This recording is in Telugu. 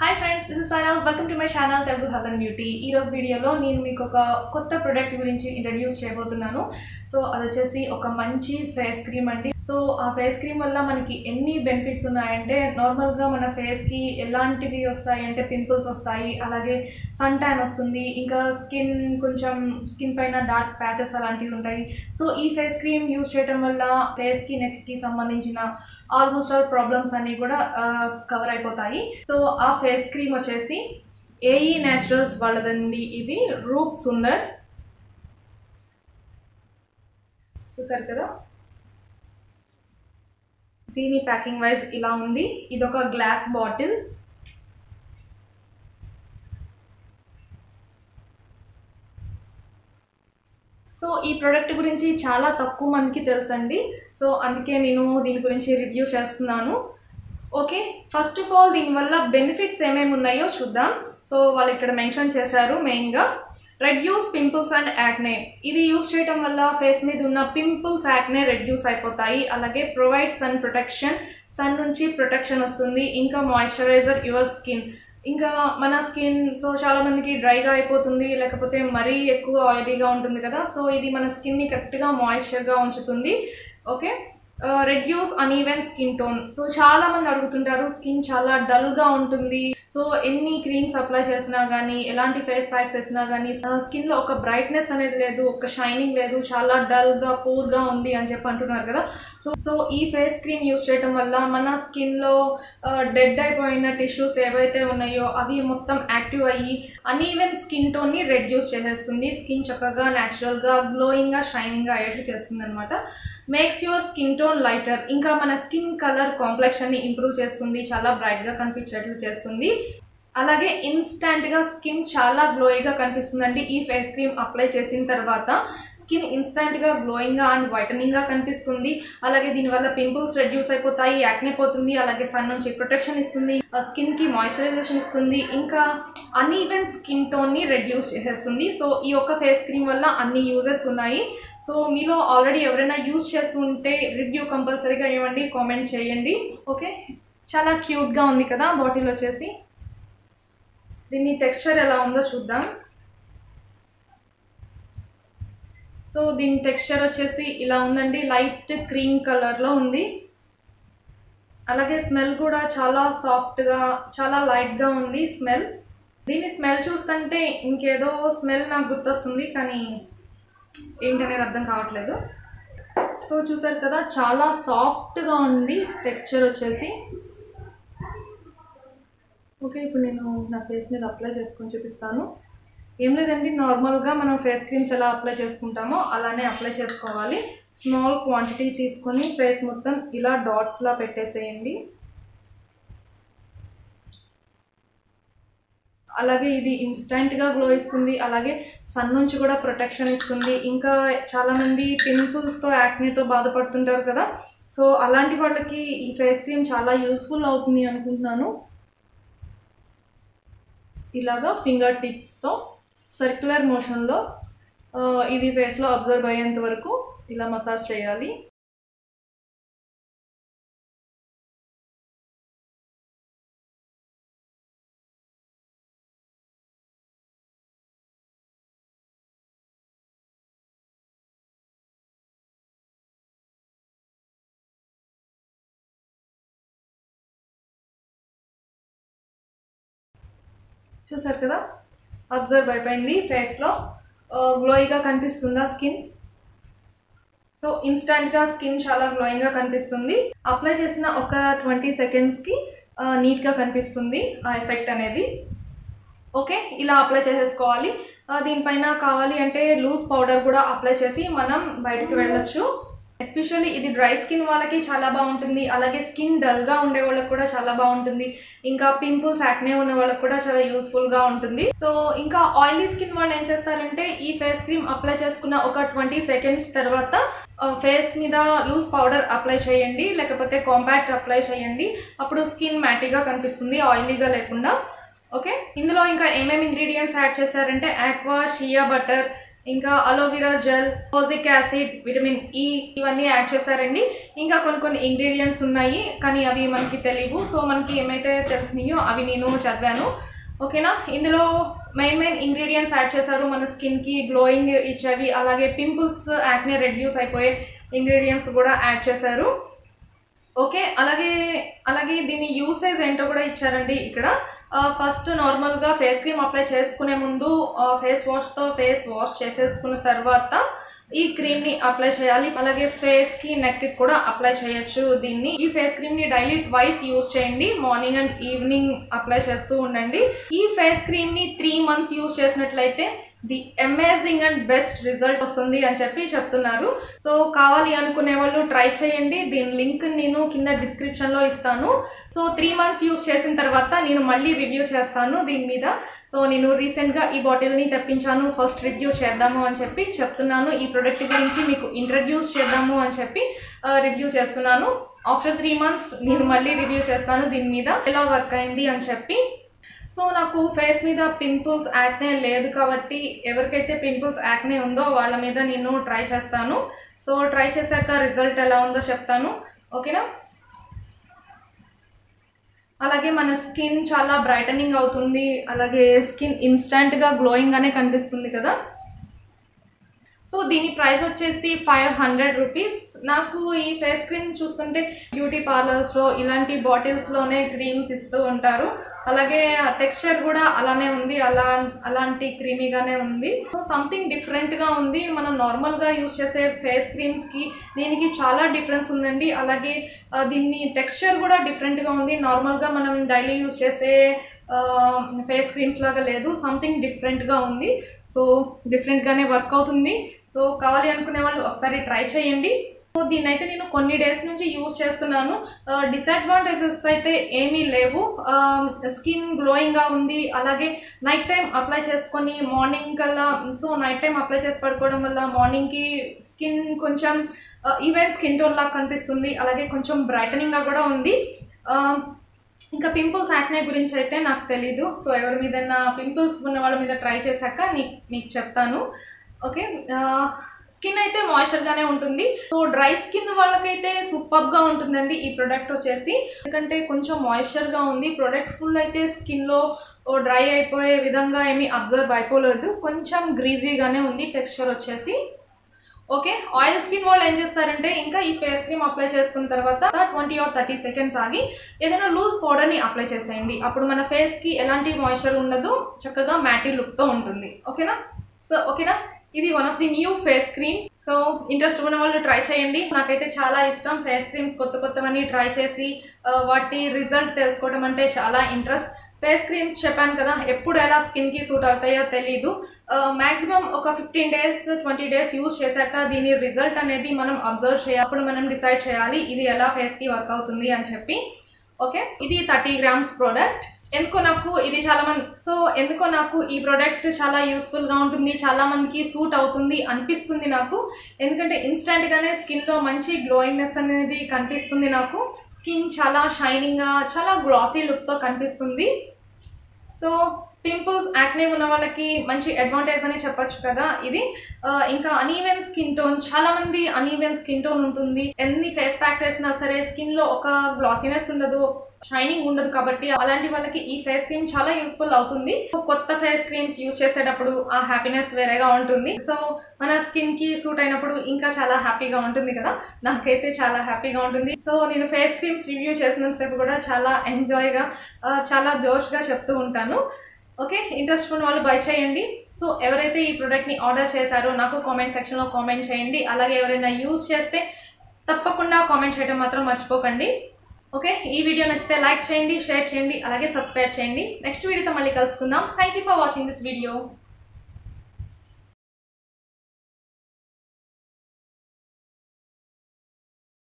Hi friends, this is Sarah. Welcome to my channel Telugu Health and Beauty. ఈ రోజు వీడియోలో నేను మీకు ఒక కొత్త ప్రొడక్ట్ గురించి ఇంట్రడ్యూస్ చేయబోతున్నాను. సో అది వచ్చేసి ఒక మంచి ఫేస్ క్రీమ్ అండి. సో ఆ ఫేస్ క్రీమ్ వల్ల మనకి ఎన్ని బెనిఫిట్స్ ఉన్నాయంటే నార్మల్ గా మన ఫేస్ కి ఎలాంటివి వస్తాయి అంటే పింపుల్స్ వస్తాయి, అలాగే సన్ ట్యాన్ వస్తుంది, ఇంకా స్కిన్ పైన డార్క్ ప్యాచెస్ అలాంటివి ఉంటాయి. సో ఈ ఫేస్ క్రీమ్ యూజ్ చేయడం వల్ల ఫేస్ కి నెక్ కి సంబంధించిన ఆల్మోస్ట్ ఆల్ ప్రాబ్లమ్స్ అన్ని కూడా కవర్ అయిపోతాయి. సో ఆ ఫేస్ క్రీమ్ వచ్చేసి ఏఈ న్యాచురల్స్ వాళ్ళదండి. ఇది రూప్ సుందర్. చూసారు కదా, దీని ప్యాకింగ్ వైజ్ ఇలా ఉంది. ఇది ఒక గ్లాస్ బాటిల్. సో ఈ ప్రోడక్ట్ గురించి చాలా తక్కువ మందికి తెలుసండి. సో అందుకే నేను దీని గురించి రివ్యూ చేస్తున్నాను. ఓకే, ఫస్ట్ ఆఫ్ ఆల్ దీనివల్ల బెనిఫిట్స్ ఏమేమి ఉన్నాయో చూద్దాం. సో వాళ్ళు ఇక్కడ మెన్షన్ చేశారు మెయిన్గా రెడ్యూస్ పింపుల్స్ అండ్ యాక్నే. ఇది యూజ్ చేయడం వల్ల ఫేస్ మీద ఉన్న పింపుల్స్, యాక్నే రెడ్యూస్ అయిపోతాయి. అలాగే ప్రొవైడ్ సన్ ప్రొటెక్షన్, సన్ నుంచి ప్రొటెక్షన్ వస్తుంది. ఇంకా మాయిశ్చరైజర్ యువర్ స్కిన్. ఇంకా మన స్కిన్ చాలా మందికి డ్రైగా అయిపోతుంది, లేకపోతే మరీ ఎక్కువ ఆయిలీగా ఉంటుంది కదా. సో ఇది మన స్కిన్ని కరెక్ట్గా మాయిశ్చర్గా ఉంచుతుంది. Okay, reduce uneven skin tone. So చాలా మంది అడుగుతుంటారు, స్కిన్ చాలా డల్గా ఉంటుంది, సో ఎన్ని క్రీమ్స్ అప్లై చేసినా కానీ, ఎలాంటి ఫేస్ ప్యాక్స్ వేసినా కానీ స్కిన్లో ఒక బ్రైట్నెస్ అనేది లేదు, ఒక షైనింగ్ లేదు, చాలా డల్గా పూర్గా ఉంది అని చెప్పి అంటున్నారు కదా. సో ఈ ఫేస్ క్రీమ్ యూజ్ చేయడం వల్ల మన స్కిన్లో డెడ్ అయిపోయిన టిష్యూస్ ఏవైతే ఉన్నాయో అవి మొత్తం యాక్టివ్ అయ్యి అన్ఈవెన్ స్కిన్ టోన్ని రెడ్యూస్ చేసేస్తుంది. స్కిన్ చక్కగా న్యాచురల్గా గ్లోయింగ్గా షైనింగ్గా అయ్యేట్టు చేస్తుంది అనమాట. Makes your skin tone lighter. ఇంకా మన స్కిన్ కలర్ కాంప్లెక్షన్ని ఇంప్రూవ్ చేస్తుంది, చాలా బ్రైట్గా కనిపించేట్లు చేస్తుంది. అలాగే ఇన్స్టెంట్గా స్కిన్ చాలా గ్లోయిగా కనిపిస్తుందండి. ఈ ఫేస్ క్రీమ్ అప్లై చేసిన తర్వాత స్కిన్ ఇన్స్టెంట్గా గ్లోయింగ్గా అండ్ వైటనింగ్గా కనిపిస్తుంది. అలాగే దీనివల్ల పింపుల్స్ రెడ్యూస్ అయిపోతాయి, యాక్నే పోతుంది, అలాగే సన్ నుంచి ప్రొటెక్షన్ ఇస్తుంది, స్కిన్కి మాయిశ్చరైజేషన్ ఇస్తుంది, ఇంకా అన్ఈవెన్ స్కిన్ టోన్ని రెడ్యూస్ చేసేస్తుంది. సో ఈ ఒక్క ఫేస్ క్రీమ్ వల్ల అన్ని యూజెస్ ఉన్నాయి. సో మీలో ఆల్రెడీ ఎవరైనా యూజ్ చేస్తుంటే రివ్యూ కంపల్సరీగా ఇవ్వండి, కామెంట్ చేయండి. ఓకే, చాలా క్యూట్గా ఉంది కదా బాటిల్ వచ్చేసి. దీని టెక్స్చర్ ఎలా ఉందో చూద్దాం. సో దీని టెక్స్చర్ వచ్చేసి ఇలా ఉందండి, లైట్ క్రీమ్ కలర్లో ఉంది. అలాగే స్మెల్ కూడా చాలా సాఫ్ట్గా, చాలా లైట్గా ఉంది స్మెల్. దీని స్మెల్ చూస్తుంటే ఇంకేదో స్మెల్ నాకు గుర్తొస్తుంది, కానీ ఏంటనేది అర్థం కావట్లేదు. సో చూసారు కదా, చాలా సాఫ్ట్గా ఉంది టెక్స్చర్ వచ్చేసి. ఓకే, ఇప్పుడు నేను నా ఫేస్ మీద అప్లై చేసుకొని చూపిస్తాను. ఏం లేదండి, నార్మల్గా మనం ఫేస్ క్రీమ్స్ ఎలా అప్లై చేసుకుంటామో అలానే అప్లై చేసుకోవాలి. స్మాల్ క్వాంటిటీ తీసుకొని ఫేస్ మొత్తం ఇలా డాట్స్లా పెట్టేసేయండి. అలాగే ఇది ఇన్స్టెంట్గా గ్లో ఇస్తుంది, అలాగే సన్ నుంచి కూడా ప్రొటెక్షన్ ఇస్తుంది. ఇంకా చాలామంది పింపుల్స్తో, యాక్నేతో బాధపడుతుంటారు కదా. సో అలాంటి వాళ్ళకి ఈ ఫేస్ క్రీమ్ చాలా యూస్ఫుల్ అవుతుంది అనుకుంటున్నాను. ఇలాగా ఫింగర్ టిప్స్తో సర్క్యులర్ మోషన్లో ఇది ఫేస్లో అబ్జర్వ్ అయ్యేంత వరకు ఇలా మసాజ్ చేయాలి. చూసారు కదా, అబ్జర్వ్ అయిపోయింది. ఫేస్లో గ్లోయింగ్గా కనిపిస్తుందా స్కిన్. సో ఇన్స్టెంట్గా స్కిన్ చాలా గ్లోయింగ్గా కనిపిస్తుంది. అప్లై చేసిన ఒక 20 సెకండ్స్కి నీట్గా కనిపిస్తుంది ఆ ఎఫెక్ట్ అనేది. ఓకే, ఇలా అప్లై చేసేసుకోవాలి. దీనిపైన కావాలి అంటే లూజ్ పౌడర్ కూడా అప్లై చేసి మనం బయటకు వెళ్ళొచ్చు. ఎస్పెషల్లీ ఇది డ్రై స్కిన్ వాళ్ళకి చాలా బాగుంటుంది, అలాగే స్కిన్ డల్గా ఉండే వాళ్ళకి కూడా చాలా బాగుంటుంది, ఇంకా పింపుల్స్, యాక్నే ఉన్న వాళ్ళకి కూడా చాలా యూస్ఫుల్గా ఉంటుంది. సో ఇంకా ఆయిలీ స్కిన్ వాళ్ళు ఏం చేస్తారంటే ఈ ఫేస్ క్రీమ్ అప్లై చేసుకున్న ఒక 20 సెకండ్స్ తర్వాత ఫేస్ మీద లూజ్ పౌడర్ అప్లై చేయండి, లేకపోతే కాంపాక్ట్ అప్లై చేయండి. అప్పుడు స్కిన్ మ్యాటీగా కనిపిస్తుంది, ఆయిలీగా లేకుండా. ఓకే, ఇందులో ఇంకా ఏమేమి ఇంగ్రీడియంట్స్ యాడ్ చేశారంటే ఆక్వా, షియా బటర్, ఇంకా aloe vera gel, folic acid, vitamin E ఇవన్నీ యాడ్ చేశారండి. ఇంకా కొన్ని ఇంగ్రీడియంట్స్ ఉన్నాయి కానీ అవి మనకి తెలియవు. సో మనకి ఏమైతే తెలిసినాయో అవి నేను చదివాను. ఓకేనా, ఇందులో మెయిన్ ఇంగ్రీడియంట్స్ యాడ్ చేశారు మన స్కిన్కి గ్లోయింగ్ ఇచ్చేవి, అలాగే పింపుల్స్ యాక్నే రెడ్యూస్ అయిపోయే ఇంగ్రీడియంట్స్ కూడా యాడ్ చేశారు. ఓకే, అలాగే దీని యూసేజ్ ఏంటో కూడా ఇచ్చారండి ఇక్కడ. ఫస్ట్ నార్మల్గా ఫేస్ క్రీమ్ అప్లై చేసుకునే ముందు ఫేస్ వాష్తో ఫేస్ వాష్ చేసేసుకున్న తర్వాత ఈ క్రీమ్ని అప్లై చేయాలి. అలాగే ఫేస్కి నెక్కి కూడా అప్లై చేయొచ్చు దీన్ని. ఈ ఫేస్ క్రీమ్ని డైలీ ట్వైస్ యూజ్ చేయండి, మార్నింగ్ అండ్ ఈవినింగ్ అప్లై చేస్తూ ఉండండి. ఈ ఫేస్ క్రీమ్ని 3 months యూజ్ చేసినట్లయితే the amazing and best result వస్తుంది అని చెప్పి చెప్తున్నారు. సో కావాలి అనుకునే వాళ్ళు ట్రై చేయండి. దీని లింక్ నేను కింద డిస్క్రిప్షన్లో ఇస్తాను. సో 3 months యూజ్ చేసిన తర్వాత నేను మళ్ళీ రివ్యూ చేస్తాను దీని మీద. సో నేను రీసెంట్గా ఈ బాటిల్ని తెప్పించాను, ఫస్ట్ రివ్యూ చేద్దాము అని చెప్పి చెప్తున్నాను. ఈ ప్రోడక్ట్ గురించి మీకు ఇంట్రడ్యూస్ చేద్దాము అని చెప్పి రివ్యూ చేస్తున్నాను. ఆఫ్టర్ 3 months నేను మళ్ళీ రివ్యూ చేస్తాను దీని మీద ఎలా వర్క్ అయింది అని చెప్పి. సో నాకు ఫేస్ మీద పింపుల్స్ యాక్నే లేదు కాబట్టి ఎవరికైతే పింపుల్స్ యాక్నే ఉందో వాళ్ళ మీద నేను ట్రై చేస్తాను. సో ట్రై చేశాక రిజల్ట్ ఎలా ఉందో చెప్తాను. ఓకేనా, అలాగే మన స్కిన్ చాలా బ్రైటనింగ్ అవుతుంది, అలాగే స్కిన్ ఇన్స్టెంట్గా గ్లోయింగ్గానే కనిపిస్తుంది కదా. సో దీని ప్రైస్ వచ్చేసి 500 రూపీస్. నాకు ఈ ఫేస్ క్రీమ్ చూస్తుంటే బ్యూటీ పార్లర్స్లో ఇలాంటి బాటిల్స్లోనే క్రీమ్స్ ఇస్తూ ఉంటారు. అలాగే టెక్స్చర్ కూడా అలానే ఉంది, అలాంటి క్రీమీగానే ఉంది. సో సంథింగ్ డిఫరెంట్గా ఉంది. మనం నార్మల్గా యూజ్ చేసే ఫేస్ క్రీమ్స్కి దీనికి చాలా డిఫరెన్స్ ఉందండి. అలాగే దీన్ని టెక్స్చర్ కూడా డిఫరెంట్గా ఉంది. నార్మల్గా మనం డైలీ యూజ్ చేసే ఫేస్ క్రీమ్స్ లాగా లేదు, సంథింగ్ డిఫరెంట్గా ఉంది. సో డిఫరెంట్గానే వర్క్ అవుతుంది. సో కావాలి అనుకునే వాళ్ళు ఒకసారి ట్రై చేయండి. సో దీన్ని అయితే నేను కొన్ని డేస్ నుంచి యూజ్ చేస్తున్నాను. డిసడ్వాంటేజెస్ అయితే ఏమీ లేవు. స్కిన్ గ్లోయింగ్గా ఉంది. అలాగే నైట్ టైం అప్లై చేసుకొని మార్నింగ్ కల్లా, సో నైట్ టైం అప్లై చేసి పడుకోవడం వల్ల మార్నింగ్కి స్కిన్ కొంచెం ఈవెన్ స్కిన్ టోన్ లాగా కనిపిస్తుంది. అలాగే కొంచెం బ్రైటనింగ్గా కూడా ఉంది. ఇంకా పింపుల్స్ యాక్నే గురించి అయితే నాకు తెలీదు. సో ఎవరి మీదైనా పింపుల్స్ ఉన్న వాళ్ళ మీద ట్రై చేశాక మీకు చెప్తాను. ఓకే, స్కిన్ అయితే మాయిశ్చర్గానే ఉంటుంది. సో డ్రై స్కిన్ వాళ్ళకైతే సూపర్గా ఉంటుందండి ఈ ప్రోడక్ట్ వచ్చేసి. ఎందుకంటే కొంచెం మాయిశ్చర్గా ఉంది. ప్రోడక్ట్ ఫుల్ అయితే స్కిన్లో డ్రై అయిపోయే విధంగా ఏమీ అబ్జర్వ్ అయిపోలేదు, కొంచెం గ్రీజీగానే ఉంది టెక్స్చర్ వచ్చేసి. ఓకే, ఆయిల్ స్కిన్ వాళ్ళు ఏం చేస్తారంటే ఇంకా ఈ ఫేస్ క్రీమ్ అప్లై చేసుకున్న తర్వాత 20 or 30 seconds ఆగి ఏదైనా లూజ్ పౌడర్ని అప్లై చేసేయండి. అప్పుడు మన ఫేస్కి ఎలాంటి మాయిశ్చర్ ఉండదు, చక్కగా మ్యాటీ లుక్తో ఉంటుంది. ఓకేనా, ఇది one of the new face cream. So interest ఉన్న వాళ్ళు ట్రై చేయండి. నాకైతే చాలా ఇష్టం ఫేస్ క్రీమ్స్ కొత్తవన్నీ ట్రై చేసి వాటి రిజల్ట్ తెలుసుకోవడం అంటే చాలా ఇంట్రెస్ట్. ఫేస్ క్రీమ్స్ చెప్పాను కదా, ఎప్పుడు ఎలా స్కిన్కి సూట్ అవుతాయో తెలీదు. మ్యాక్సిమం ఒక 15 days 20 days యూజ్ చేశాక దీని రిజల్ట్ అనేది మనం అబ్జర్వ్ చేయాలి. అప్పుడు మనం డిసైడ్ చేయాలి ఇది ఎలా ఫేస్కి వర్క్ అవుతుంది అని చెప్పి. ఓకే, ఇది 30 grams ప్రోడక్ట్. ఎందుకో నాకు ఈ ప్రోడక్ట్ చాలా యూస్ఫుల్గా ఉంటుంది, చాలా మందికి సూట్ అవుతుంది అనిపిస్తుంది నాకు. ఎందుకంటే ఇన్స్టెంట్గానే స్కిన్లో మంచి గ్లోయింగ్నెస్ అనేది కనిపిస్తుంది నాకు. స్కిన్ చాలా షైనింగ్గా, చాలా గ్లాసీ లుక్తో కనిపిస్తుంది. సో పింపుల్స్ యాక్నే ఉన్న వాళ్ళకి మంచి అడ్వాంటేజ్ అని చెప్పొచ్చు కదా ఇది. ఇంకా అనీవెన్ స్కిన్ టోన్, చాలా మంది అనీవెన్ స్కిన్ టోన్ ఉంటుంది. ఎన్ని ఫేస్ ప్యాక్స్ వేసినా సరే స్కిన్లో ఒక గ్లాసీనెస్ ఉండదు, షైనింగ్ ఉండదు. కాబట్టి అలాంటి వాళ్ళకి ఈ ఫేస్ క్రీమ్ చాలా యూస్ఫుల్ అవుతుంది. కొత్త ఫేస్ క్రీమ్స్ యూజ్ చేసేటప్పుడు ఆ హ్యాపీనెస్ వేరేగా ఉంటుంది. సో మన స్కిన్ కి సూట్ అయినప్పుడు ఇంకా చాలా హ్యాపీగా ఉంటుంది కదా. నాకైతే చాలా హ్యాపీగా ఉంటుంది. సో నేను ఫేస్ క్రీమ్స్ రివ్యూ చేసినంతసేపు కూడా చాలా ఎంజాయ్గా, చాలా జోష్గా చెప్తూ ఉంటాను. ఓకే, ఇంట్రెస్ట్ ఉన్న వాళ్ళు బై చేయండి. సో ఎవరైతే ఈ ప్రోడక్ట్ని ఆర్డర్ చేశారో నాకు కామెంట్ సెక్షన్లో కామెంట్ చేయండి. అలాగే ఎవరైనా యూజ్ చేస్తే తప్పకుండా కామెంట్ చేయడం మాత్రం మర్చిపోకండి. ఓకే, ఈ వీడియో నచ్చితే లైక్ చేయండి, షేర్ చేయండి, అలాగే సబ్స్క్రైబ్ చేయండి. నెక్స్ట్ వీడియోతో మళ్ళీ కలుసుకుందాం. Thank you for watching this video.